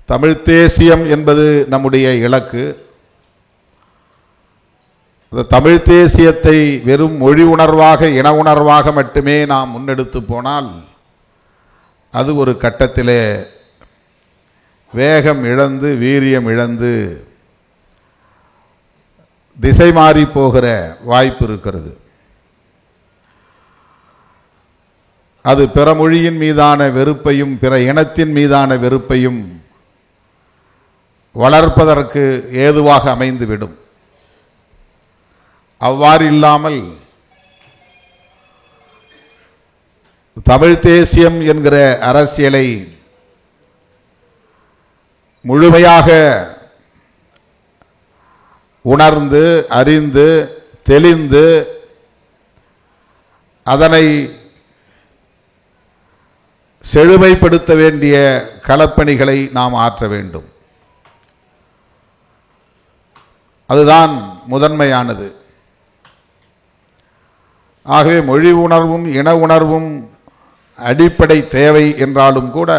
தமிழ் தேசியம் என்பது நம்முடைய இலக்கு. இந்த தமிழ் தேசியத்தை வெறும் மொழி உணர்வாக, இன உணர்வாக மட்டுமே நாம் முன்னெடுத்து போனால் அது ஒரு கட்டத்திலே வேகம் இழந்து, வீரியம் இழந்து, திசை மாறி போகிற வாய்ப்பு இருக்கிறது. அது பிற மொழியின் மீதான வெறுப்பையும் பிற இனத்தின் மீதான வெறுப்பையும் வளர்ப்பதற்கு ஏதுவாக அமைந்துவிடும். அவ்வாறு இல்லாமல் தமிழ் தேசியம் என்கிற அரசியலை முழுமையாக உணர்ந்து, அறிந்து, தெளிந்து அதனை செழுமைப்படுத்த வேண்டிய களப்பணிகளை நாம் ஆற்ற வேண்டும். அதுதான் முதன்மையானது. ஆகவே மொழி உணர்வும் இன உணர்வும் அடிப்படை தேவை என்றாலும் கூட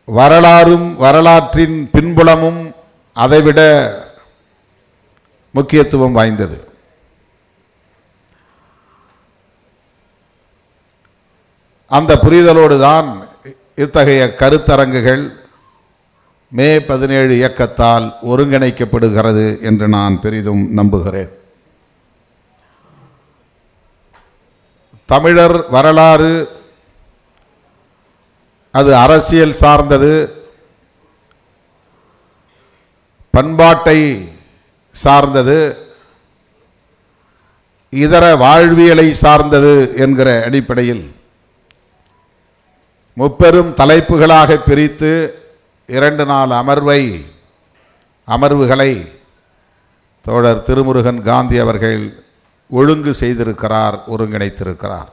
வரலாறும் வரலாற்றின் பின்புலமும் அதைவிட முக்கியத்துவம் வாய்ந்தது. அந்த புரிதலோடு தான் இத்தகைய கருத்தரங்குகள் மே 17 இயக்கத்தால் ஒருங்கிணைக்கப்படுகிறது என்று நான் பெரிதும் நம்புகிறேன். தமிழர் வரலாறு அது அரசியல் சார்ந்தது, பண்பாட்டை சார்ந்தது, இதர வாழ்வியலை சார்ந்தது என்கிற அடிப்படையில் முப்பெரும் தலைப்புகளாக பிரித்து 2 நாள் அமர்வுகளை தோழர் திருமுருகன் காந்தி அவர்கள் ஒழுங்கு செய்திருக்கிறார், ஒருங்கிணைத்திருக்கிறார்.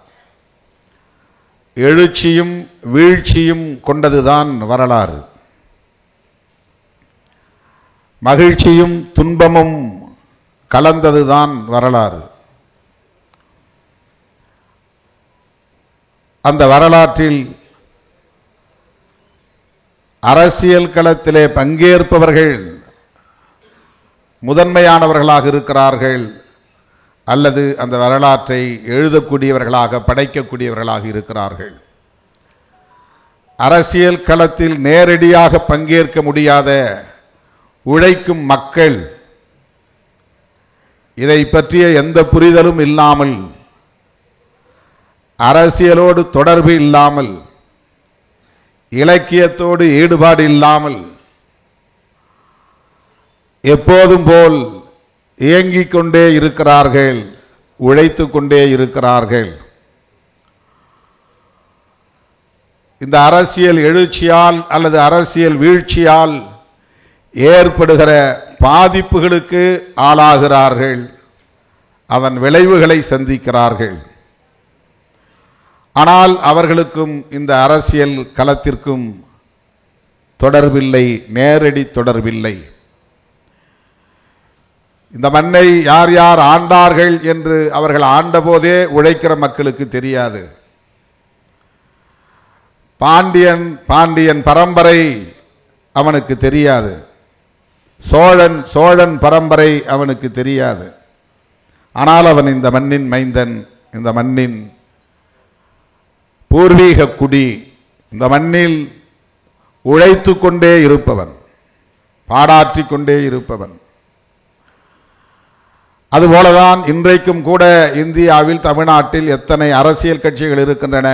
எழுச்சியும் வீழ்ச்சியும் கொண்டதுதான் வரலாறு. மகிழ்ச்சியும் துன்பமும் கலந்ததுதான் வரலாறு. அந்த வரலாற்றில் அரசியல் களத்திலே பங்கேற்பவர்கள் முதன்மையானவர்களாக இருக்கிறார்கள், அல்லது அந்த வரலாற்றை எழுதக்கூடியவர்களாக, படைக்கக்கூடியவர்களாக இருக்கிறார்கள். அரசியல் களத்தில் நேரடியாக பங்கேற்க முடியாத உழைக்கும் மக்கள், இதை பற்றிய எந்த புரிதலும் இல்லாமல், அரசியலோடு தொடர்பு இல்லாமல், இலக்கியத்தோடு ஈடுபாடு இல்லாமல், எப்போதும் போல் இயங்கிக் கொண்டே இருக்கிறார்கள், உழைத்து கொண்டே இருக்கிறார்கள். இந்த அரசியல் எழுச்சியால் அல்லது அரசியல் வீழ்ச்சியால் ஏற்படுகிற பாதிப்புகளுக்கு ஆளாகிறார்கள், அதன் விளைவுகளை சந்திக்கிறார்கள். ஆனால் அவர்களுக்கும் இந்த அரசியல் களத்திற்கும் தொடர்பில்லை, நேரடி தொடர்பில்லை. இந்த மண்ணை யார் யார் ஆண்டார்கள் என்று அவர்கள் ஆண்டபோதே உழைக்கிற மக்களுக்கு தெரியாது. பாண்டியன் பரம்பரை அவனுக்கு தெரியாது, சோழன் பரம்பரை அவனுக்கு தெரியாது. ஆனால் அவன் இந்த மண்ணின் மைந்தன், இந்த மண்ணின் பூர்வீக குடி, இந்த மண்ணில் உழைத்து கொண்டே இருப்பவன், பாடாற்றி கொண்டே இருப்பவன். அதுபோலதான் இன்றைக்கும் கூட இந்தியாவில், தமிழ்நாட்டில் எத்தனை அரசியல் கட்சிகள் இருக்கின்றன,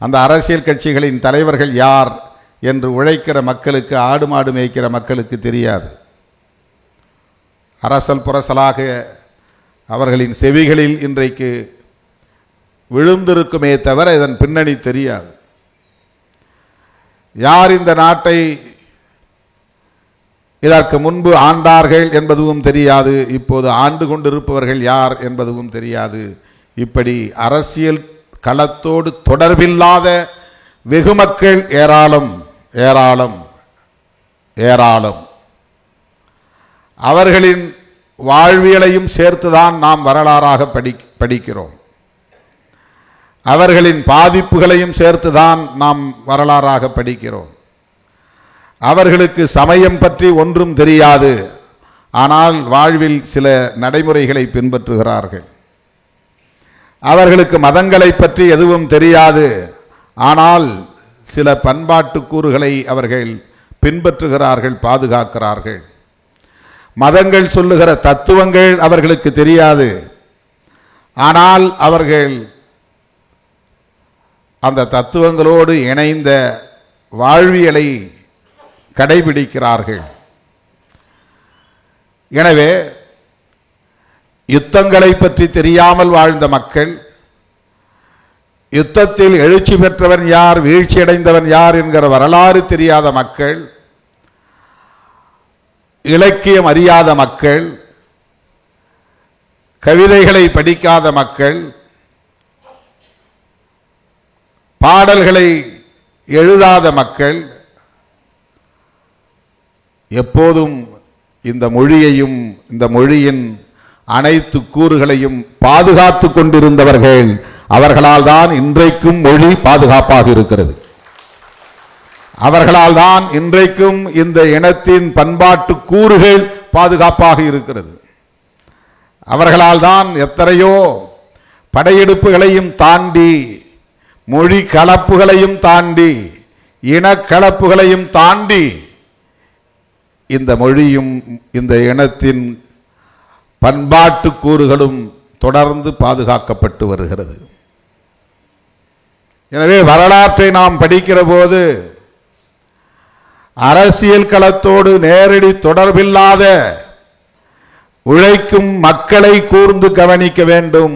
அந்த அரசியல் கட்சிகளின் தலைவர்கள் யார் என்று உழைக்கிற மக்களுக்கு, ஆடு மாடு மேய்க்கிற மக்களுக்கு தெரியாது. அரசல் புரசலாக அவர்களின் செவிகளில் இன்றைக்கு விழுந்திருக்குமே தவிர இதன் பின்னணி தெரியாது. யார் இந்த நாட்டை இதற்கு முன்பு ஆண்டார்கள் என்பதும் தெரியாது, இப்போது ஆண்டு கொண்டிருப்பவர்கள் யார் என்பதும் தெரியாது. இப்படி அரசியல் களத்தோடு தொடர்பில்லாத வெகுமக்கள் ஏராளம் ஏராளம் ஏராளம். அவர்களின் வாழ்வியலையும் சேர்த்துதான் நாம் வரலாறாக படிக்கிறோம். அவர்களின் பாதிப்புகளையும் சேர்த்துதான் நாம் வரலாறாக படிக்கிறோம். அவர்களுக்கு சமயம் பற்றி ஒன்றும் தெரியாது, ஆனால் வாழ்வில் சில நடைமுறைகளை பின்பற்றுகிறார்கள். அவர்களுக்கு மதங்களை பற்றி எதுவும் தெரியாது, ஆனால் சில பண்பாட்டு கூறுகளை அவர்கள் பின்பற்றுகிறார்கள், பாதுகாக்கிறார்கள். மதங்கள் சொல்லுகிற தத்துவங்கள் அவர்களுக்கு தெரியாது, ஆனால் அவர்கள் அந்த தத்துவங்களோடு இணைந்த வாழ்வியலை கடைபிடிக்கிறார்கள். எனவே யுத்தங்களை பற்றி தெரியாமல் வாழ்ந்த மக்கள், யுத்தத்தில் எழுச்சி பெற்றவன் யார், வீழ்ச்சியடைந்தவன் யார் என்கிற வரலாறு தெரியாத மக்கள், இலக்கியம் அறியாத மக்கள், கவிதைகளை படிக்காத மக்கள், பாடல்களை எழுதாத மக்கள் எப்போதும் இந்த மொழியையும் இந்த மொழியின் அனைத்து கூறுகளையும் பாதுகாத்து கொண்டிருந்தவர்கள். அவர்களால் தான் இன்றைக்கும் மொழி பாதுகாப்பாக இருக்கிறது. அவர்களால் தான் இன்றைக்கும் இந்த இனத்தின் பண்பாட்டு கூறுகள் பாதுகாப்பாக இருக்கிறது. அவர்களால் தான் எத்தனையோ படையெடுப்புகளையும் தாண்டி, மொழி கலப்புகளையும் தாண்டி, இனக்கலப்புகளையும் தாண்டி இந்த மொழியும் இந்த இனத்தின் பண்பாட்டு கூறுகளும் தொடர்ந்து பாதுகாக்கப்பட்டு வருகிறது. எனவே வரலாற்றை நாம் படிக்கிற போது அரசியல் களத்தோடு நேரடி தொடர்பில்லாத உழைக்கும் மக்களை கூர்ந்து கவனிக்க வேண்டும்.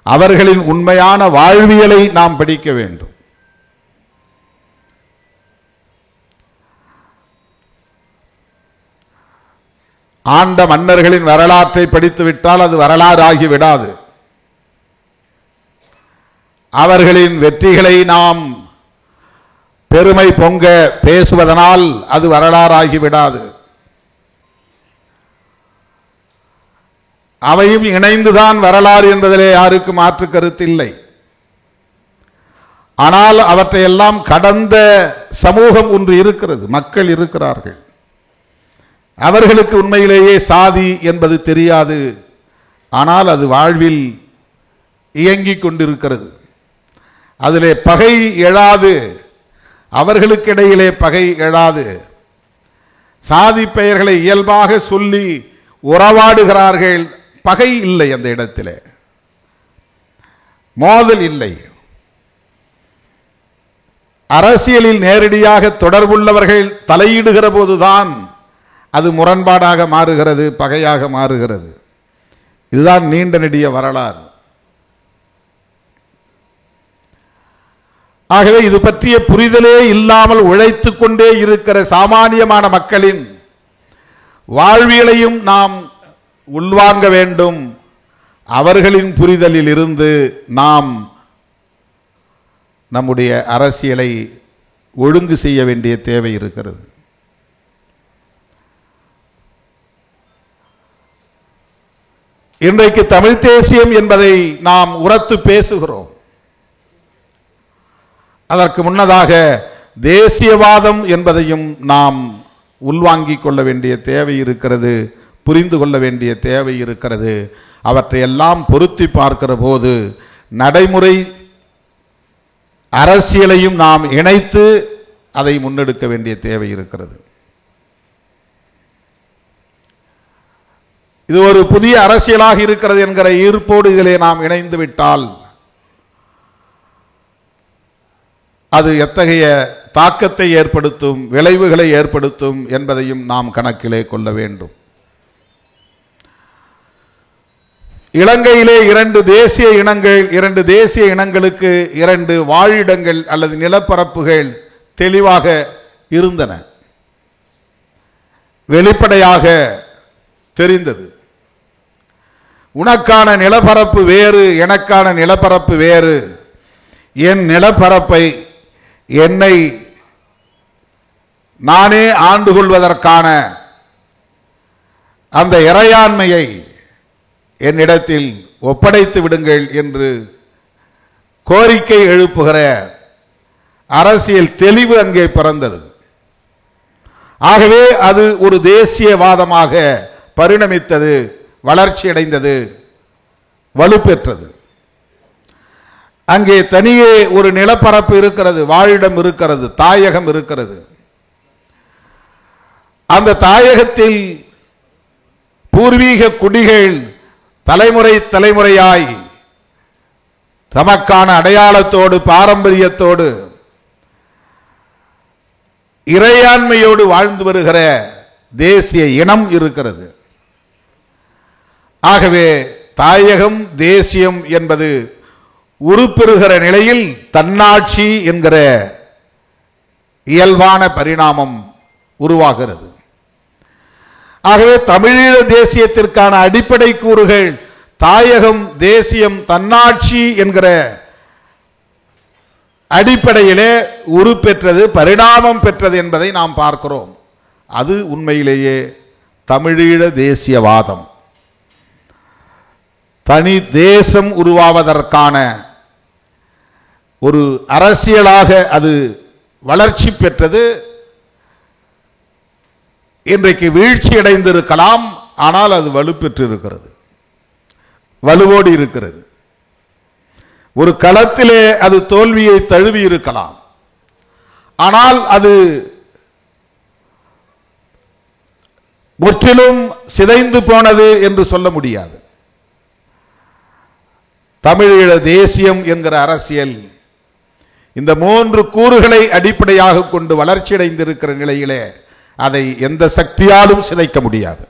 அவர்களின் உண்மையான வாழ்வியலை நாம் படிக்க வேண்டும். ஆண்ட மன்னர்களின் வரலாற்றை படித்துவிட்டால் அது வரலாறு ஆகிவிடாது. அவர்களின் வெற்றிகளை நாம் பெருமை பொங்க பேசுவதனால் அது வரலாறாகிவிடாது. அவையும் இணைந்துதான் வரலாறு என்பதிலே யாருக்கு மாற்று கருத்து இல்லை. ஆனால் அவற்றையெல்லாம் கடந்த சமூகம் ஒன்று இருக்கிறது, மக்கள் இருக்கிறார்கள். அவர்களுக்கு உண்மையிலேயே சாதி என்பது தெரியாது, ஆனால் அது வாழ்வில் இயங்கிக் கொண்டிருக்கிறது. அதிலே பகை எழாது, அவர்களுக்கிடையிலே பகை எழாது. சாதி பெயர்களை இயல்பாக சொல்லி உறவாடுகிறார்கள். பகை இல்லை, அந்த இடத்திலே மோதல் இல்லை. அரசியலில் நேரடியாக தொடர்புள்ளவர்கள் தலையிடுகிற போதுதான் அது முரண்பாடாக மாறுகிறது, பகையாக மாறுகிறது. இதுதான் நீண்ட நெடிய வரலாறு. ஆகவே இது பற்றிய புரிதலே இல்லாமல் உழைத்துக் கொண்டே இருக்கிற சாமானியமான மக்களின் வாழ்வியலையும் நாம் உள்வாங்க வேண்டும். அவர்களின் புரிதலில் இருந்து நாம் நம்முடைய அரசியலை ஒழுங்கு செய்ய வேண்டிய தேவை இருக்கிறது. இன்றைக்கு தமிழ் தேசியம் என்பதை நாம் உரத்து பேசுகிறோம். அதற்கு முன்னதாக தேசியவாதம் என்பதையும் நாம் உள்வாங்கிக் கொள்ள வேண்டிய தேவை இருக்கிறது, புரிந்து கொள்ள வேண்டிய தேவை இருக்கிறது. அவற்றையெல்லாம் பொருத்தி பார்க்கிற போது நடைமுறை அரசியலையும் நாம் இணைத்து அதை முன்னெடுக்க வேண்டிய தேவை இருக்கிறது. இது ஒரு புதிய அரசியலாக இருக்கிறது என்கிற ஈர்ப்போடு இதிலே நாம் இணைந்து விட்டால் அது எத்தகைய தாக்கத்தை ஏற்படுத்தும், விளைவுகளை ஏற்படுத்தும் என்பதையும் நாம் கணக்கிலே கொள்ள வேண்டும். இலங்கையிலே இரண்டு தேசிய இனங்களுக்கு இரண்டு வாழிடங்கள் அல்லது நிலப்பரப்புகள் தெளிவாக இருந்தன, வெளிப்படையாக தெரிந்தது. உனக்கான நிலப்பரப்பு வேறு, எனக்கான நிலப்பரப்பு வேறு. என் நிலப்பரப்பை என்னை நானே ஆண்டு கொள்வதற்கான அந்த இறையாண்மையை என்னிடத்தில் ஒப்படைத்து விடுங்கள் என்று கோரிக்கை எழுப்புகிற அரசியல் தெளிவு அங்கே பிறந்தது. ஆகவே அது ஒரு தேசியவாதமாக பரிணமித்தது, வளர்ச்சியடைந்தது, வலுப்பெற்றது. அங்கே தனியே ஒரு நிலப்பரப்பு இருக்கிறது, வாழிடம் இருக்கிறது, தாயகம் இருக்கிறது. அந்த தாயகத்தில் பூர்வீக குடிகள் தலைமுறை தலைமுறையாய் தமக்கான அடையாளத்தோடு பாரம்பரியத்தோடு இறையாண்மையோடு வாழ்ந்து வருகிற தேசிய இனம் இருக்கிறது. ஆகவே தாயகம் தேசியம் என்பது உருப்பெறுகிற நிலையில் தன்னாட்சி என்கிற இயல்பான பரிணாமம் உருவாகிறது. ஆகவே தமிழீழ தேசியத்திற்கான அடிப்படை கூறுகள் தாயகம், தேசியம், தன்னாட்சி என்கிற அடிப்படையிலே உருப்பெற்றது, பரிணாமம் பெற்றது என்பதை நாம் பார்க்கிறோம். அது உண்மையிலேயே தமிழீழ தேசியவாதம். தனி தேசம் உருவாவதற்கான ஒரு அரசியலாக அது வளர்ச்சி பெற்றது. இன்றைக்கு வீழ்ச்சி அடைந்திருக்கலாம், ஆனால் அது வலுப்பெற்று இருக்கிறது, வலுவோடு இருக்கிறது. ஒரு களத்திலே அது தோல்வியை தழுவி இருக்கலாம், ஆனால் அது முற்றிலும் சிதைந்து போனது என்று சொல்ல முடியாது. தமிழீழ தேசியம் என்கிற அரசியல் இந்த 3 கூறுகளை அடிப்படையாக கொண்டு வளர்ச்சியடைந்திருக்கிற நிலையிலே அதை எந்த சக்தியாலும் சிதைக்க முடியாது.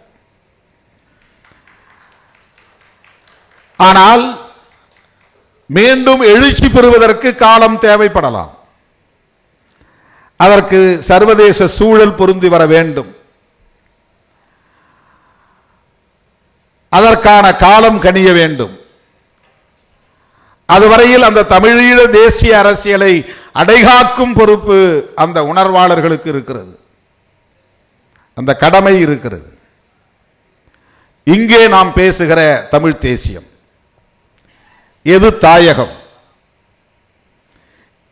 ஆனால் மீண்டும் எழுச்சி பெறுவதற்கு காலம் தேவைப்படலாம். அதற்கு சர்வதேச சூழல் பொருந்தி வர வேண்டும். அதற்கான காலம் கனிய வேண்டும். அதுவரையில் அந்த தமிழீழ தேசிய அரசியலை அடைகாக்கும் பொறுப்பு அந்த உணர்வாளர்களுக்கு இருக்கிறது, அந்த கடமை இருக்கிறது. இங்கே நாம் பேசுகிற தமிழ் தேசியம் எது தாயகம்?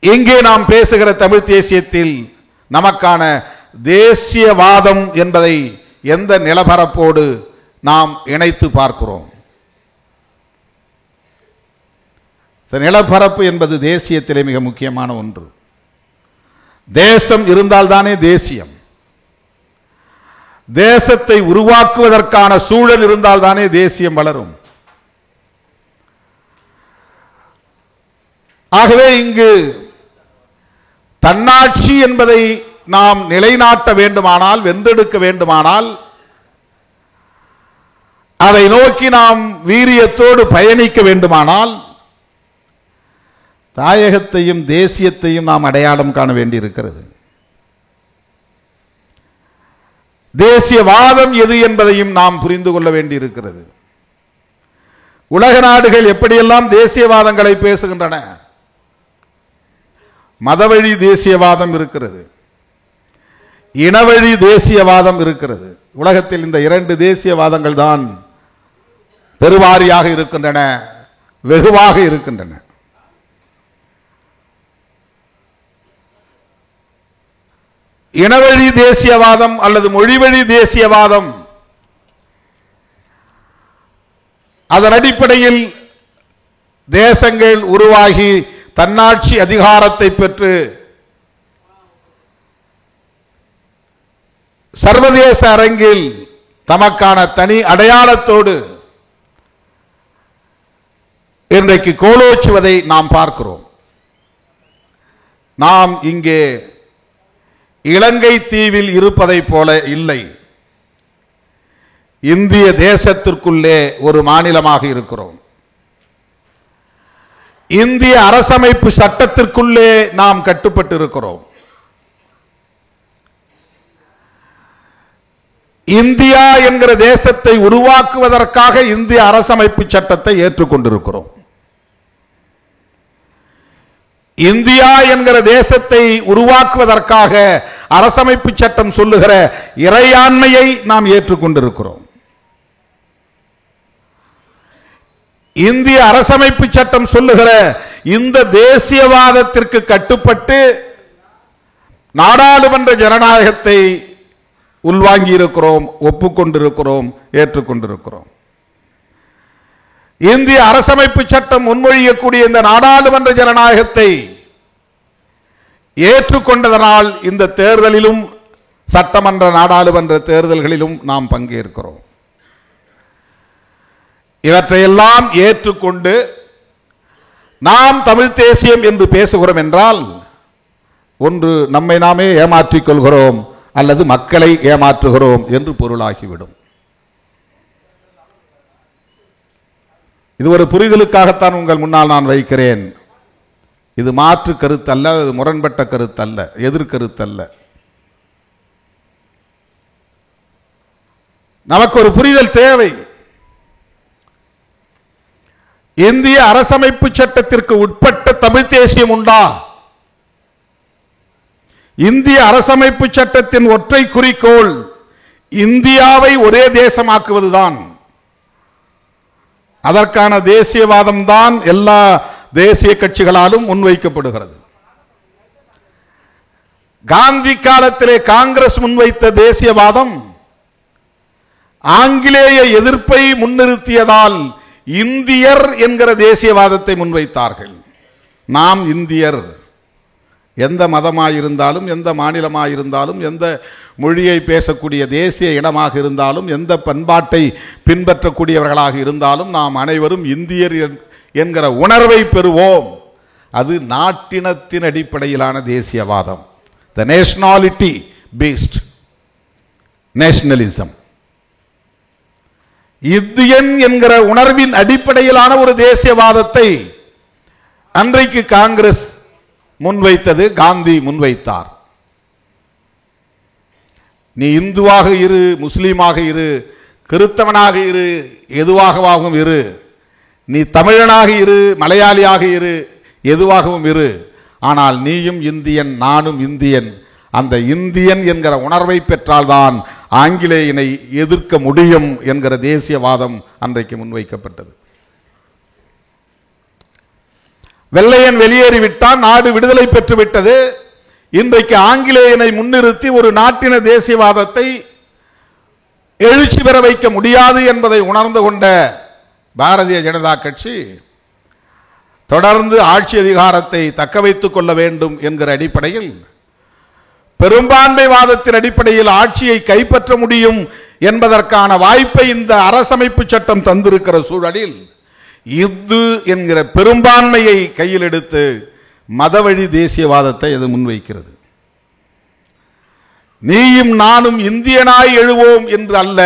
இங்கே நாம் பேசுகிற தமிழ் தேசியத்தில் நமக்கான தேசியவாதம் என்பதை எந்த நிலப்பரப்போடு நாம் இணைத்து பார்க்கிறோம்? நிலப்பரப்பு என்பது தேசியத்திலே மிக முக்கியமான ஒன்று. தேசம் இருந்தால்தானே தேசியம். தேசத்தை உருவாக்குவதற்கான சூழல் இருந்தால்தானே தேசியம் வளரும். ஆகவே இங்கு தன்னாட்சி என்பதை நாம் நிலைநாட்ட வேண்டுமானால், வென்றெடுக்க வேண்டுமானால், அதை நோக்கி நாம் வீரியத்தோடு பயணிக்க வேண்டுமானால் தாயகத்தையும் தேசியத்தையும் நாம் அடையாளம் காண வேண்டியிருக்கிறது. தேசியவாதம் எது என்பதையும் நாம் புரிந்து கொள்ள வேண்டியிருக்கிறது. உலக நாடுகள் எப்படியெல்லாம் தேசியவாதங்களை பேசுகின்றன. மதவழி தேசியவாதம் இருக்கிறது, இனவழி தேசியவாதம் இருக்கிறது. உலகத்தில் இந்த 2 தேசியவாதங்கள் தான் பெருவாரியாக இருக்கின்றன, வெகுவாக இருக்கின்றன. இனவழி தேசியவாதம் அல்லது மொழிவழி தேசியவாதம், அதன் அடிப்படையில் தேசங்கள் உருவாகி தன்னாட்சி அதிகாரத்தை பெற்று சர்வதேச அரங்கில் தமக்கான தனி அடையாளத்தோடு இன்றைக்கு கோலோச்சுவதை நாம் பார்க்கிறோம். நாம் இங்கே இலங்கை தீவில் இருப்பதை போல இல்லை. இந்திய தேசத்திற்குள்ளே ஒரு மாநிலமாக இருக்கிறோம். இந்திய அரசமைப்பு சட்டத்திற்குள்ளே நாம் கட்டுப்பட்டு இருக்கிறோம். இந்தியா என்கிற தேசத்தை உருவாக்குவதற்காக இந்திய அரசமைப்பு சட்டத்தை ஏற்றுக்கொண்டிருக்கிறோம். இந்தியா என்கிற தேசத்தை உருவாக்குவதற்காக அரசமைப்பு சட்டம் சொல்லுகிற இறையாண்மையை நாம் ஏற்றுக்கொண்டிருக்கிறோம். இந்திய அரசமைப்பு சட்டம் சொல்லுகிற இந்த தேசியவாதத்திற்கு கட்டுப்பட்டு நாடாளுமன்ற ஜனநாயகத்தை உள்வாங்கி இருக்கிறோம், ஒப்புக்கொண்டிருக்கிறோம், ஏற்றுக்கொண்டிருக்கிறோம். இந்திய அரசமைப்பு சட்டம் முன்மொழியக்கூடிய இந்த நாடாளுமன்ற ஜனநாயகத்தை ஏற்றுக்கொண்டதனால் இந்த தேர்தலிலும் சட்டமன்ற நாடாளுமன்ற தேர்தல்களிலும் நாம் பங்கேற்கிறோம். இவற்றையெல்லாம் ஏற்றுக்கொண்டு நாம் தமிழ் தேசியம் என்று பேசுகிறோம் என்றால் ஒன்று நம்மை நாமே ஏமாற்றிக் கொள்கிறோம் அல்லது மக்களை ஏமாற்றுகிறோம் என்று பொருளாகிவிடும். இது ஒரு புரிதலுக்காகத்தான் உங்கள் முன்னால் நான் வைக்கிறேன். இது மாற்று கருத்தல்ல, அது முரண்பட்ட கருத்தல்ல, எதிர்கருத்தல்ல. நமக்கு ஒரு புரிதல் தேவை. இந்திய அரசமைப்பு சட்டத்திற்கு உட்பட்ட தமிழ் தேசியம் உண்டா? இந்திய அரசமைப்பு சட்டத்தின் ஒற்றை குறிக்கோள் இந்தியாவை ஒரே தேசமாக்குவதுதான். அதற்கான தேசியவாதம் தான் எல்லா தேசிய கட்சிகளாலும் முன்வைக்கப்படுகிறது. காந்தி காலத்திலே காங்கிரஸ் முன்வைத்த தேசியவாதம் ஆங்கிலேய எதிர்ப்பை முன்னிறுத்தியதால் இந்தியர் என்கிற தேசியவாதத்தை முன்வைத்தார்கள். நாம் இந்தியர், எந்த மதமாயிருந்தாலும், எந்த மாநிலமாயிருந்தாலும், எந்த மொழியை பேசக்கூடிய தேசிய இடமாக இருந்தாலும், எந்த பண்பாட்டை பின்பற்றக்கூடியவர்களாக இருந்தாலும் நாம் அனைவரும் இந்தியர் என்கிற உணர்வை பெறுவோம். அது நாட்டினத்தின் அடிப்படையிலான தேசியவாதம். த நேஷனாலிட்டி பேஸ்ட் நேஷனலிசம். இந்தியன் என்கிற உணர்வின் அடிப்படையிலான ஒரு தேசியவாதத்தை அன்றைக்கு காங்கிரஸ் முன்வைத்தது, காந்தி முன்வைத்தார். நீ இந்துவாக இரு, முஸ்லீமாக இரு, கிறிஸ்தவனாக இரு, எதுவாகவும் இரு, நீ தமிழனாக இரு, மலையாளியாக இரு, எதுவாகவும் இரு, ஆனால் நீயும் இந்தியன், நானும் இந்தியன். அந்த இந்தியன் என்கிற உணர்வை பெற்றால்தான் ஆங்கிலேயனை எதிர்க்க முடியும் என்கிற தேசியவாதம் அன்றைக்கு முன்வைக்கப்பட்டது. வெள்ளையன் வெளியேறிவிட்டான், நாடு விடுதலை பெற்றுவிட்டது. இன்றைக்கு ஆங்கிலேயனை முன்னிறுத்தி ஒரு நாட்டின தேசியவாதத்தை எழுச்சி பெற வைக்க முடியாது என்பதை உணர்ந்து கொண்ட பாரதிய ஜனதா கட்சி தொடர்ந்து ஆட்சி அதிகாரத்தை தக்க வைத்துக் கொள்ள வேண்டும் என்கிற அடிப்படையில், பெரும்பான்மைவாதத்தின் அடிப்படையில் ஆட்சியை கைப்பற்ற முடியும் என்பதற்கான வாய்ப்பை இந்த அரசமைப்பு சட்டம் தந்திருக்கிற சூழலில் இந்து என்கிற பெரும்பான்மையை கையில் எடுத்து மதவழி தேசியவாதத்தை அது முன்வைக்கிறது. நீயும் நானும் இந்தியனாய் எழுவோம் என்று அல்ல,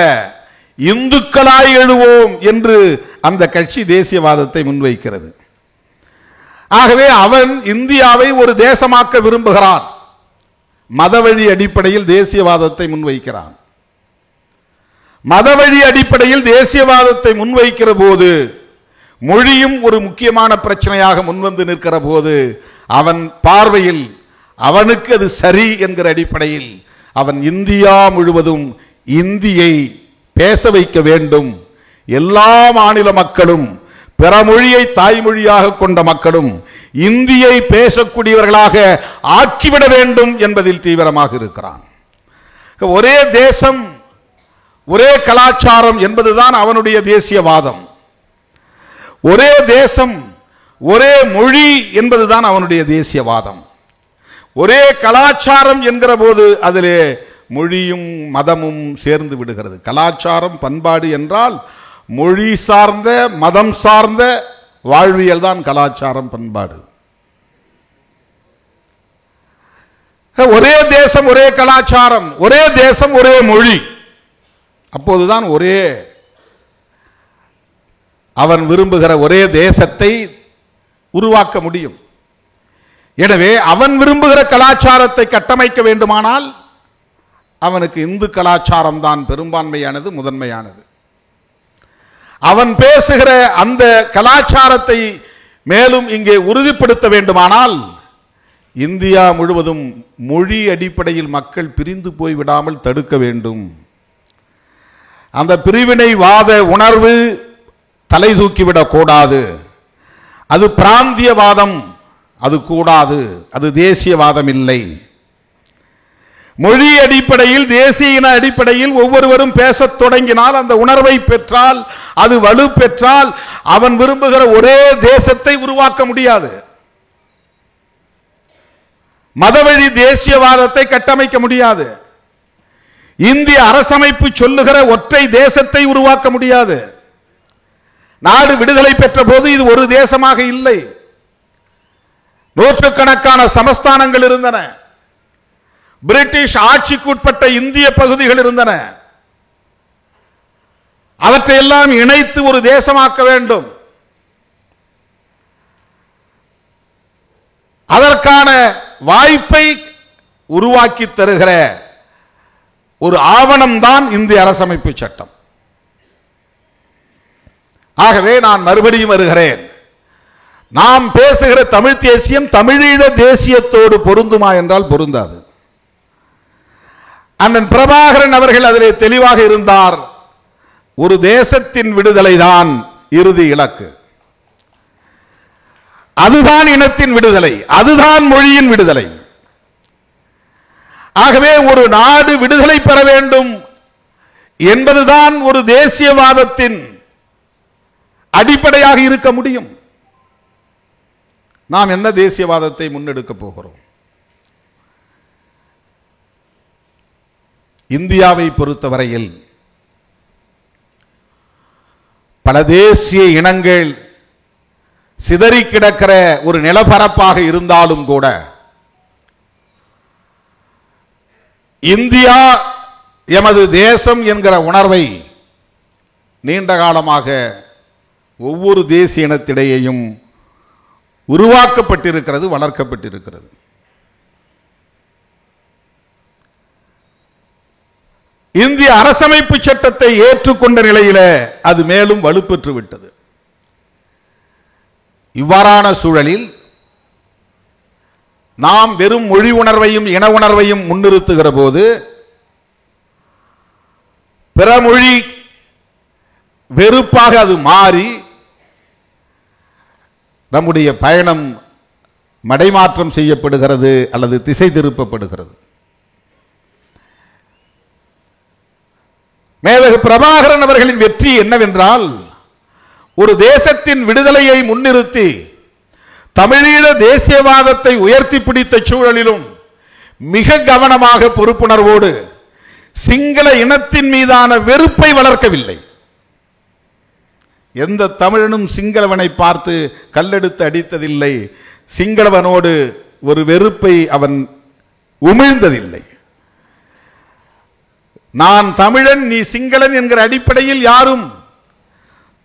இந்துக்களாய் எழுவோம் என்று அந்த கட்சி தேசியவாதத்தை முன்வைக்கிறது. ஆகவே அவன் இந்தியாவை ஒரு தேசமாக்க விரும்புகிறான், மதவழி அடிப்படையில் தேசியவாதத்தை முன்வைக்கிறான். மதவழி அடிப்படையில் தேசியவாதத்தை முன்வைக்கிற போது, மொழியும் ஒரு முக்கியமான பிரச்சனையாக முன்வந்து நிற்கிற போது, அவன் பார்வையில் அவனுக்கு அது சரி என்கிற அடிப்படையில் அவன் இந்தியா முழுவதும் இந்தியை பேச வைக்க வேண்டும், எல்லா மாநில மக்களும் பிற மொழியை தாய்மொழியாக கொண்ட மக்களும் இந்தியை பேசக்கூடியவர்களாக ஆக்கிவிட வேண்டும் என்பதில் தீவிரமாக இருக்கிறான். ஒரே தேசம், ஒரே கலாச்சாரம் என்பதுதான் அவனுடைய தேசியவாதம். ஒரே தேசம், ஒரே மொழி என்பதுதான் அவனுடைய தேசியவாதம். ஒரே கலாச்சாரம் என்கிற போது அதிலே மொழியும் மதமும் சேர்ந்து விடுகிறது. கலாச்சாரம் பண்பாடு என்றால் மொழி சார்ந்த, மதம் சார்ந்த வாழ்வியல் தான் கலாச்சாரம் பண்பாடு. ஒரே தேசம், ஒரே கலாச்சாரம், ஒரே தேசம், ஒரே மொழி, அப்போதுதான் ஒரே அவன் விரும்புகிற ஒரே தேசத்தை உருவாக்க முடியும். எனவே அவன் விரும்புகிற கலாச்சாரத்தை கட்டமைக்க வேண்டுமானால் அவனுக்கு இந்து கலாச்சாரம் தான் பெரும்பான்மையானது, முதன்மையானது. அவன் பேசுகிற அந்த கலாச்சாரத்தை மேலும் இங்கே உறுதிப்படுத்த வேண்டுமானால் இந்தியா முழுவதும் மொழி அடிப்படையில் மக்கள் பிரிந்து போய்விடாமல் தடுக்க வேண்டும். அந்த பிரிவினைவாத உணர்வு தலை தூக்கிவிடக் கூடாது. அது பிராந்தியவாதம், அது கூடாது, அது தேசியவாதம் இல்லை. மொழி அடிப்படையில், தேசிய இன அடிப்படையில் ஒவ்வொருவரும் பேசத் தொடங்கினால், அந்த உணர்வை பெற்றால், அது வலு பெற்றால், அவன் விரும்புகிற ஒரே தேசத்தை உருவாக்க முடியாது. மதவழி தேசியவாதத்தை கட்டமைக்க முடியாது. இந்திய அரசமைப்பு சொல்லுகிற ஒற்றை தேசத்தை உருவாக்க முடியாது. நாடு விடுதலை பெற்ற போது இது ஒரு தேசமாக இல்லை. நூற்றுக்கணக்கான சமஸ்தானங்கள் இருந்தன. பிரிட்டிஷ் ஆட்சிக்குட்பட்ட இந்திய பகுதிகள் இருந்தன. அவற்றையெல்லாம் இணைத்து ஒரு தேசமாக்க வேண்டும். அதற்கான வாய்ப்பை உருவாக்கி தருகிற ஒரு ஆவணம் தான் இந்திய அரசமைப்பு சட்டம். ஆகவே நான் மறுபடியும் வருகிறேன். நாம் பேசுகிற தமிழ் தேசியம் தமிழீழ தேசியத்தோடு பொருந்துமா என்றால் பொருந்தாது. அண்ணன் பிரபாகரன் அவர்கள் அதிலே தெளிவாக இருந்தார். ஒரு தேசத்தின் விடுதலை தான் இறுதி இலக்கு. அதுதான் இனத்தின் விடுதலை, அதுதான் மொழியின் விடுதலை. ஆகவே ஒரு நாடு விடுதலை பெற வேண்டும் என்பதுதான் ஒரு தேசியவாதத்தின் அடிப்படையாக இருக்க முடியும். நாம் என்ன தேசியவாதத்தை முன்னெடுக்க போகிறோம்? இந்தியாவை பொறுத்தவரையில் பல தேசிய இனங்கள் சிதறி கிடக்கிற ஒரு நிலப்பரப்பாக இருந்தாலும் கூட இந்தியா எமது தேசம் என்கிற உணர்வை நீண்ட காலமாக ஒவ்வொரு தேசிய இனத்திடையேயும் உருவாக்கப்பட்டிருக்கிறது, வளர்க்கப்பட்டிருக்கிறது. இந்திய அரசமைப்பு சட்டத்தை ஏற்றுக்கொண்ட நிலையில அது மேலும் வலுப்பெற்று விட்டது. இவ்வாறான சூழலில் நாம் வெறும் மொழி உணர்வையும் இன உணர்வையும் முன்னிறுத்துகிற போது பிற மொழி வெறுப்பாக அது மாறி நம்முடைய பயணம் மடைமாற்றம் செய்யப்படுகிறது அல்லது திசை திருப்பப்படுகிறது. மேதகு பிரபாகரன் அவர்களின் வெற்றி என்னவென்றால், ஒரு தேசத்தின் விடுதலையை முன்னிறுத்தி தமிழீழ தேசியவாதத்தை உயர்த்தி பிடித்த சூழலிலும் மிக கவனமாக பொறுப்புணர்வோடு சிங்கள இனத்தின் மீதான வெறுப்பை வளர்க்கவில்லை. எந்த தமிழனும் சிங்களவனை பார்த்து கல்லெடுத்து அடித்ததில்லை. சிங்களவனோடு ஒரு வெறுப்பை அவன் உமிழ்ந்ததில்லை. நான் தமிழன், நீ சிங்களன் என்கிற அடிப்படையில் யாரும்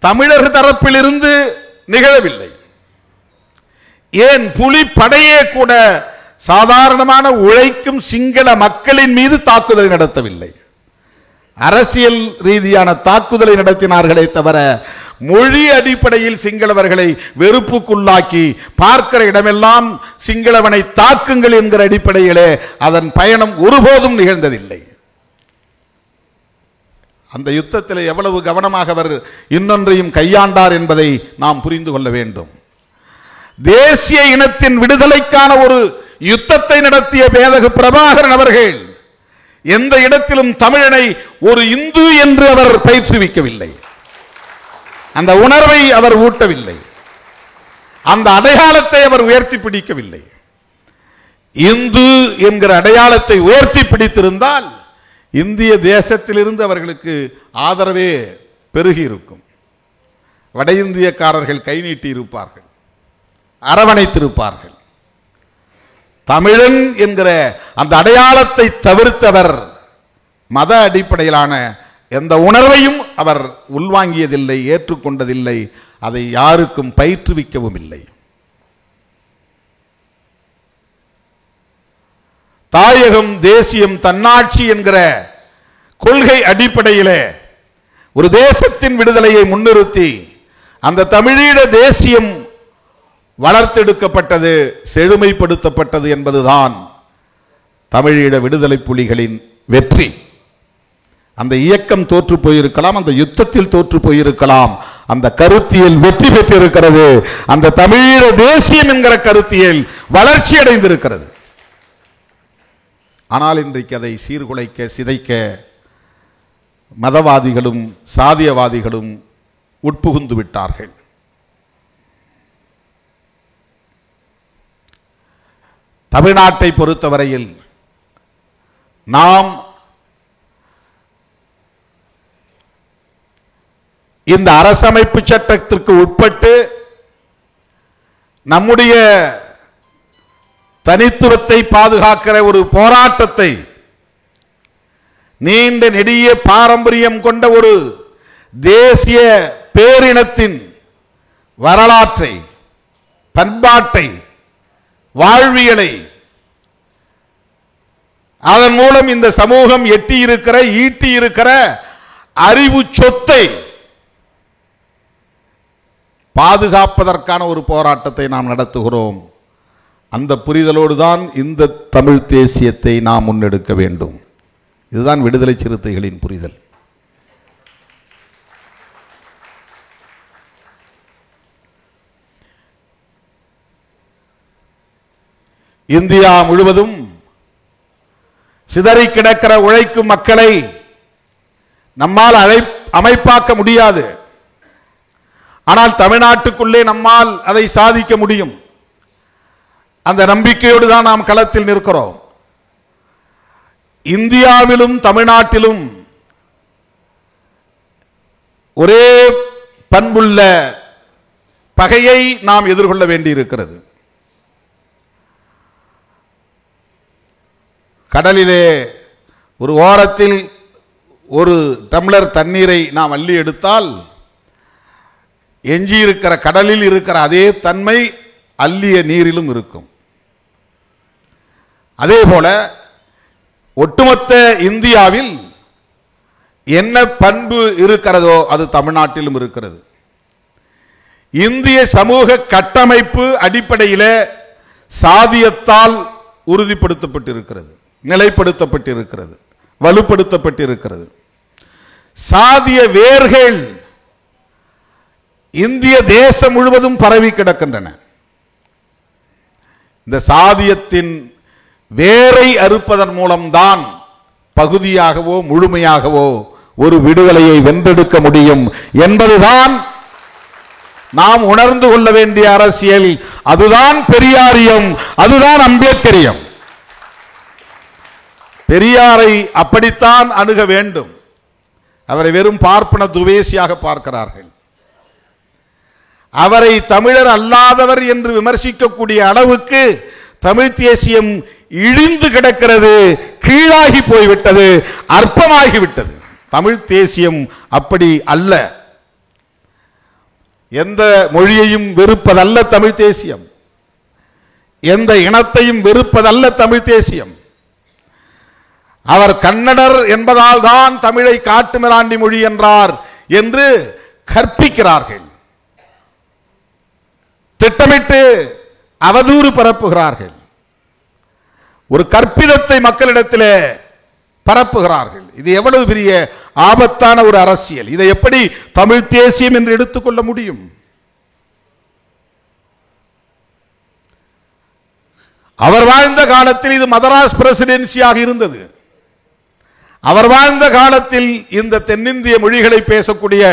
தமிழர் தரப்பிலிருந்து நிகழவில்லை. ஏன் புலி படையே கூட சாதாரணமான உழைக்கும் சிங்கள மக்களின் மீது தாக்குதலை நடத்தவில்லை. அரசியல் ரீதியான தாக்குதலை நடத்தினார்களே தவிர மொழி அடிப்படையில் சிங்களவர்களை வெறுப்புக்குள்ளாக்கி பார்க்கிற இடமெல்லாம் சிங்களவனை தாக்குங்கள் என்கிற அடிப்படையிலே அதன் பயணம் ஒருபோதும் நிகழ்ந்ததில்லை. அந்த யுத்தத்தில் எவ்வளவு கவனமாக அவர் இன்னொன்றையும் கையாண்டார் என்பதை நாம் புரிந்து கொள்ள வேண்டும். தேசிய இனத்தின் விடுதலைக்கான ஒரு யுத்தத்தை நடத்திய மேதகு பிரபாகரன் அவர்கள் எந்த இடத்திலும் தமிழனை ஒரு இந்து என்று அவர் பயிற்றுவிக்கவில்லை. அந்த உணர்வை அவர் ஊட்டவில்லை. அந்த அடையாளத்தை அவர் உயர்த்தி பிடிக்கவில்லை. இந்து என்கிற அடையாளத்தை உயர்த்தி பிடித்திருந்தால் இந்திய தேசத்திலிருந்து அவர்களுக்கு ஆதரவே பெருகி இருக்கும். வட இந்தியக்காரர்கள் கை நீட்டி இருப்பார்கள், அரவணைத்திருப்பார்கள். தமிழன் என்கிற அந்த அடையாளத்தை தவிர்த்தவர் மத அடிப்படையிலான எந்த உணர்வையும் அவர் உள்வாங்கியதில்லை, ஏற்றுக்கொண்டதில்லை, அதை யாருக்கும் பயிற்றுவிக்கவும் இல்லை. தாயகம், தேசியம், தன்னாட்சி என்கிற கொள்கை அடிப்படையிலே ஒரு தேசத்தின் விடுதலையை முன்னிறுத்தி அந்த தமிழீழ தேசியம் வளர்த்தெடுக்கப்பட்டது, செழுமைப்படுத்தப்பட்டது என்பதுதான் தமிழீழ விடுதலை புலிகளின் வெற்றி. அந்த இயக்கம் தோற்று போயிருக்கலாம், அந்த யுத்தத்தில் தோற்று போயிருக்கலாம், அந்த கருத்தியல் வெற்றி பெற்றிருக்கிறது. அந்த தமிழீழ தேசியம் என்கிற கருத்தியல் வளர்ச்சி அடைந்திருக்கிறது. ஆனால் இன்றைக்கு அதை சீர்குலைக்க சிதைக்க மதவாதிகளும் சாதியவாதிகளும் உட்புகுந்து விட்டார்கள். தமிழ்நாட்டை பொறுத்தவரையில் நாம் இந்த அரசமைப்பு சட்டத்திற்கு உட்பட்டு நம்முடைய தனித்துவத்தை பாதுகாக்கிற ஒரு போராட்டத்தை, நீண்ட நெடிய பாரம்பரியம் கொண்ட ஒரு தேசிய பேரினத்தின் வரலாற்றை, பண்பாட்டை, வாழ்வியலை, அதன் மூலம் இந்த சமூகம் ஈட்டி இருக்கிற அறிவு சொத்தை பாதுகாப்பதற்கான ஒரு போராட்டத்தை நாம் நடத்துகிறோம். அந்த புரிதலோடு தான் இந்த தமிழ் தேசியத்தை நாம் முன்னெடுக்க வேண்டும். இதுதான் விடுதலை சிறுத்தைகளின் புரிதல். இந்தியா முழுவதும் சிதறி கிடக்கிற உழைக்கும் மக்களை நம்மால் அமைப்பாக்க முடியாது. ஆனால் தமிழ்நாட்டுக்குள்ளே நம்மால் அதை சாதிக்க முடியும். அந்த நம்பிக்கையோடு தான் நாம் களத்தில் நிற்கிறோம். இந்தியாவிலும் தமிழ்நாட்டிலும் ஒரே பண்புள்ள பகையை நாம் எதிர்கொள்ள வேண்டியிருக்கிறது. கடலிலே ஒரு ஓரத்தில் ஒரு டம்ளர் தண்ணீரை நாம் அள்ளி எடுத்தால் எஞ்சி இருக்கிற கடலில் இருக்கிற அதே தன்மை அள்ளிய நீரிலும் இருக்கும். அதே போல ஒட்டுமொத்த இந்தியாவில் என்ன பண்பு இருக்கிறதோ அது தமிழ்நாட்டிலும் இருக்கிறது. இந்திய சமூக கட்டமைப்பு அடிப்படையில் சாதியத்தால் உறுதிப்படுத்தப்பட்டிருக்கிறது, நிலைப்படுத்தப்பட்டிருக்கிறது, வலுப்படுத்தப்பட்டிருக்கிறது. சாதிய வேர்கள் இந்திய தேசம் முழுவதும் பரவி கிடக்கின்றன. இந்த சாதியத்தின் வேரை அறுப்பதன் மூலம்தான் பகுதியாகவோ முழுமையாகவோ ஒரு விடுதலையை வென்றெடுக்க முடியும் என்பதுதான் நாம் உணர்ந்து கொள்ள வேண்டிய அரசியல். அதுதான் பெரியாரியம், அதுதான் அம்பேத்கரியம். பெரியாரை அப்படித்தான் அணுக வேண்டும். அவரை வெறும் பார்ப்பன துவேசியாக பார்க்கிறார்கள். அவரை தமிழர் அல்லாதவர் என்று விமர்சிக்கக்கூடிய அளவுக்கு தமிழ் தேசியம் இழிந்து கிடக்கிறது, கீழாகி போய்விட்டது, அற்பமாகிவிட்டது. தமிழ் தேசியம் அப்படி அல்ல. எந்த மொழியையும் வெறுப்பதல்ல தமிழ் தேசியம், எந்த இனத்தையும் வெறுப்பதல்ல தமிழ் தேசியம். அவர் கன்னடர் என்பதால் தான் தமிழை காட்டுமிராண்டி மொழி என்றார் என்று கற்பிக்கிறார்கள். திட்டமிட்டு அவதூறு பரப்புகிறார்கள். ஒரு கற்பிதத்தை மக்களிடத்தில் பரப்புகிறார்கள். இது எவ்வளவு பெரிய ஆபத்தான ஒரு அரசியல்! இதை எப்படி தமிழ் தேசியம் என்று எடுத்துக்கொள்ள முடியும்? அவர் வாழ்ந்த காலத்தில் இது மதராஸ் பிரசிடென்சியாக இருந்தது. அவர் வாழ்ந்த காலத்தில் இந்த தென்னிந்திய மொழிகளை பேசக்கூடிய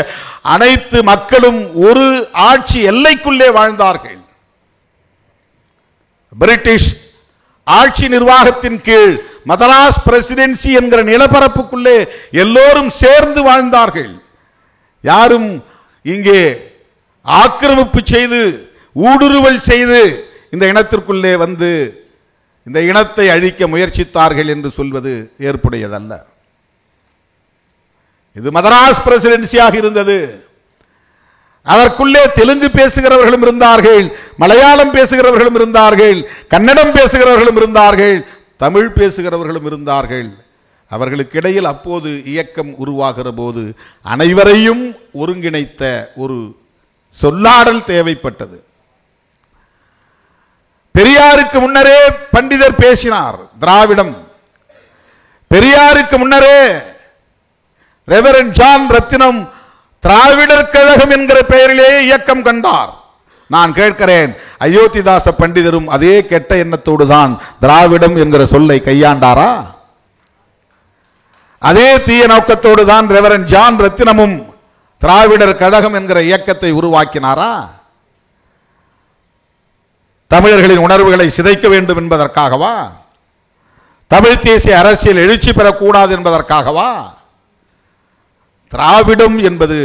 அனைத்து மக்களும் ஒரு ஆட்சி எல்லைக்குள்ளே வாழ்ந்தார்கள். பிரிட்டிஷ் ஆட்சி நிர்வாகத்தின் கீழ் மதராஸ் பிரசிடென்சி என்கிற நிலப்பரப்புக்குள்ளே எல்லோரும் சேர்ந்து வாழ்ந்தார்கள். யாரும் இங்கே ஆக்கிரமிப்பு செய்து ஊடுருவல் செய்து இந்த இனத்திற்குள்ளே வந்து இந்த இனத்தை அழிக்க முயற்சித்தார்கள் என்று சொல்வது ஏற்புடையதல்ல. இது மதராஸ் பிரசிடென்சியாக இருந்தது. அதற்குள்ளே தெலுங்கு பேசுகிறவர்களும் இருந்தார்கள், மலையாளம் பேசுகிறவர்களும் இருந்தார்கள், கன்னடம் பேசுகிறவர்களும் இருந்தார்கள், தமிழ் பேசுகிறவர்களும் இருந்தார்கள். அவர்களுக்கு இடையில் அப்போது இயக்கம் உருவாகிற போது அனைவரையும் ஒருங்கிணைத்த ஒரு சொல்லாடல் தேவைப்பட்டது. பெரியாருக்கு முன்னரே பண்டிதர் பேசினார் திராவிடம். பெரியாருக்கு முன்னரே ரெவரண்ட் ஜான் ரத்தினம் திராவிடர் கழகம் என்கிற பெயரிலேயே இயக்கம் கண்டார். நான் கேட்கிறேன், அயோத்திதாச பண்டிதரும் அதே கெட்ட எண்ணத்தோடு தான் திராவிடம் என்கிற சொல்லை கையாண்டாரா? அதே தீய நோக்கத்தோடு தான் ரெவரண்ட் ஜான் ரத்தினமும் திராவிடர் கழகம் என்கிற இயக்கத்தை உருவாக்கினாரா? தமிழர்களின் உணர்வுகளை சிதைக்க வேண்டும் என்பதற்காகவா? தமிழ் தேசிய அரசியல் எழுச்சி பெறக்கூடாது என்பதற்காகவா? திராவிடம் என்பது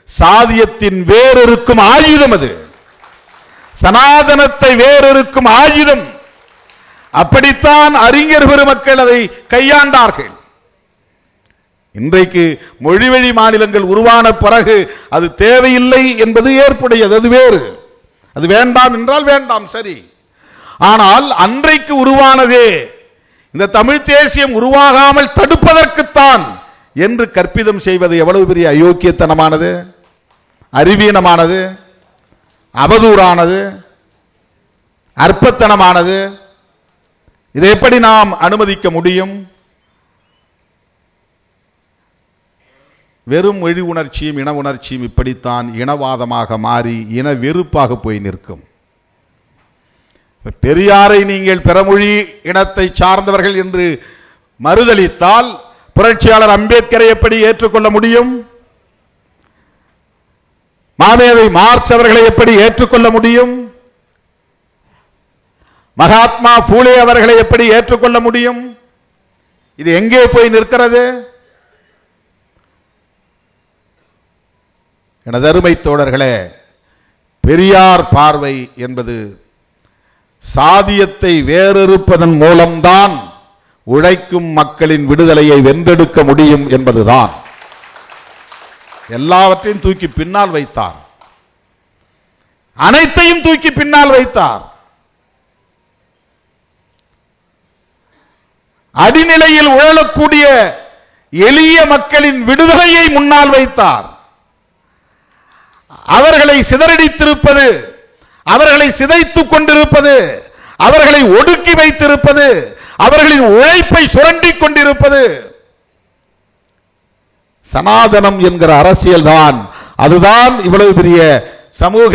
சாதியத்தின் வேறொருக்கும் ஆயுதம். அது சனாதனத்தை வேறொருக்கும் ஆயுதம். அப்படித்தான் அறிஞர் பெருமக்கள் அதை கையாண்டார்கள். இன்றைக்கு மொழிவழி மாநிலங்கள் உருவான பிறகு அது தேவையில்லை என்பது ஏற்புடையது, அது வேறு. அது வேண்டாம் என்றால் வேண்டாம், சரி. ஆனால் அன்றைக்கு உருவானதே இந்த தமிழ் தேசியம் உருவாகாமல் தடுப்பதற்குத்தான் என்று கற்பிதம் செய்வது எவ்வளவு பெரிய அயோக்கியத்தனமானது, அறிவீனமானது, அவதூறானது, அற்பத்தனமானது. இதை எப்படி நாம் அனுமதிக்க முடியும்? வெறும் மொழி உணர்ச்சியும் இன உணர்ச்சியும் இப்படித்தான் இனவாதமாக மாறி இன வெறுப்பாக போய் நிற்கும். பெரியாரை நீங்கள் பிறமொழி இனத்தை சார்ந்தவர்கள் என்று மறுதலித்தால் புரட்சியாளர் அம்பேத்கரை எப்படி ஏற்றுக்கொள்ள முடியும்? மாமேதை மார்க்ஸ் அவர்களை எப்படி ஏற்றுக்கொள்ள முடியும்? மகாத்மா பூலே அவர்களை எப்படி ஏற்றுக்கொள்ள முடியும்? இது எங்கே போய் நிற்கிறது? எனது அருமை தோழர்களே, பெரியார் பார்வை என்பது சாதியத்தை வேறறுப்பதன் மூலம்தான் உழைக்கும் மக்களின் விடுதலையை வென்றெடுக்க முடியும் என்பதுதான். எல்லாவற்றையும் தூக்கி பின்னால் வைத்தார், அனைத்தையும் தூக்கி பின்னால் வைத்தார். அடிநிலையில் உழலக்கூடிய எளிய மக்களின் விடுதலையை முன்னால் வைத்தார். அவர்களை சிதறடித்திருப்பது, அவர்களை சிதைத்துக் கொண்டிருப்பது, அவர்களை ஒடுக்கி வைத்திருப்பது, அவர்களின் உழைப்பை சுரண்டிக் கொண்டிருப்பது சனாதனம் என்கிற அரசியல் தான். அதுதான் இவ்வளவு பெரிய சமூக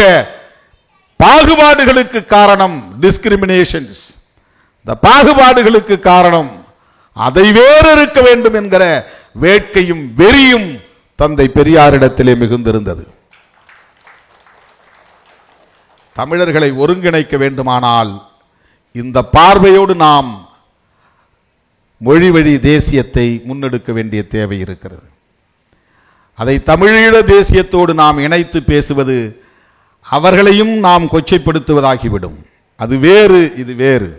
பாகுபாடுகளுக்கு காரணம். டிஸ்கிரிமினேஷன்ஸ், இந்த பாகுபாடுகளுக்கு காரணம். அதை வேறு இருக்க வேண்டும் என்கிற வேட்கையும் வெறியும் தந்தை பெரியாரிடத்திலே மிகுந்திருந்தது. தமிழர்களை ஒருங்கிணைக்க வேண்டுமானால் இந்த பார்வையோடு நாம் மொழி வழி தேசியத்தை முன்னெடுக்க வேண்டிய தேவை இருக்கிறது. அதை தமிழீழ தேசியத்தோடு நாம் இணைத்து பேசுவது அவர்களையும் நாம் கொச்சைப்படுத்துவதாகிவிடும். அது வேறு, இது வேறு.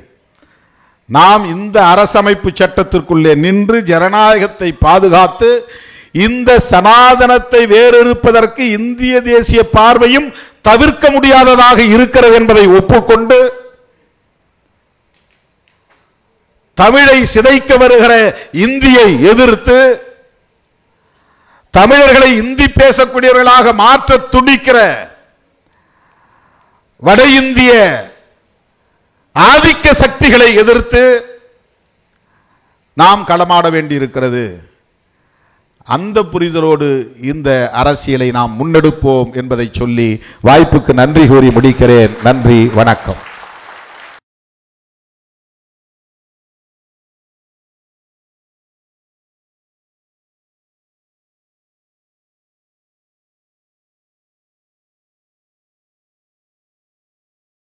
நாம் இந்த அரசமைப்பு சட்டத்திற்குள்ளே நின்று ஜனநாயகத்தை பாதுகாத்து இந்த சனாதனத்தை வேறறுப்பதற்கு இந்திய தேசிய பார்வையும் தவிர்க்க முடியாததாக இருக்கிறது என்பதை ஒப்புக்கொண்டு தமிழை சிதைக்க வருகிற இந்தியை எதிர்த்து தமிழர்களை இந்தி பேசக்கூடியவர்களாக மாற்ற துடிக்கிற வட இந்திய ஆதிக்க சக்திகளை எதிர்த்து நாம் களமாட வேண்டியிருக்கிறது. அந்த புரிதலோடு இந்த அரசியலை நாம் முன்னெடுப்போம் என்பதை சொல்லி வாய்ப்புக்கு நன்றி கூறி முடிக்கிறேன். நன்றி, வணக்கம்.